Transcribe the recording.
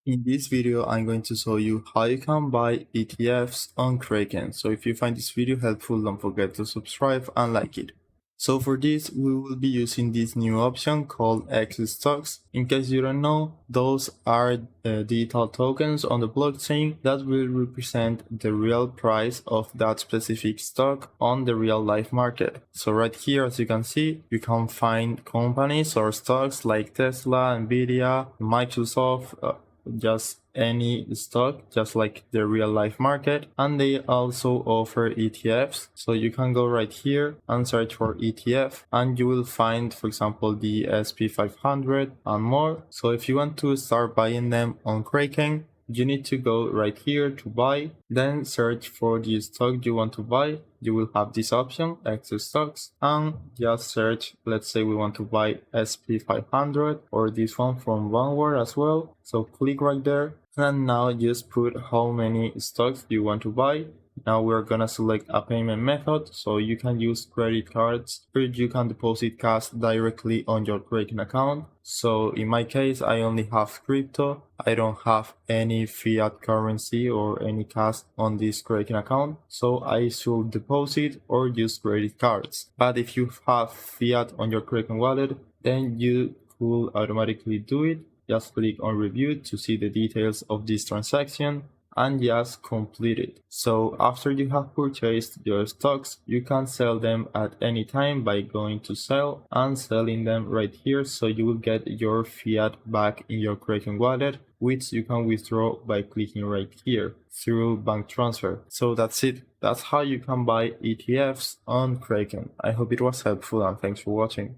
In this video, I'm going to show you how you can buy ETFs on Kraken. So if you find this video helpful, don't forget to subscribe and like it. So for this, we will be using this new option called xStocks. In case you don't know, those are digital tokens on the blockchain that will represent the real price of that specific stock on the real life market. So right here, as you can see, you can find companies or stocks like Tesla, Nvidia, Microsoft, just any stock, just like the real life market. And they also offer ETFs, so you can go right here and search for ETF and you will find, for example, the SP500 and more. So if you want to start buying them on Kraken, you need to go right here to buy, then search for the stock you want to buy. You will have this option, xStocks, and just search, let's say we want to buy SP500 or this one from Vanguard as well. So click right there and now just put how many stocks you want to buy. Now we're gonna select a payment method, so you can use credit cards or you can deposit cash directly on your Kraken account. So in my case, I only have crypto. I don't have any fiat currency or any cash on this Kraken account, so I should deposit or use credit cards. But if you have fiat on your Kraken wallet, then you could automatically do it. Just click on review to see the details of this transaction and just complete it. So after you have purchased your stocks, you can sell them at any time by going to sell and selling them right here, so you will get your fiat back in your Kraken wallet, which you can withdraw by clicking right here through bank transfer. So that's it. That's how you can buy ETFs on Kraken. I hope it was helpful and thanks for watching.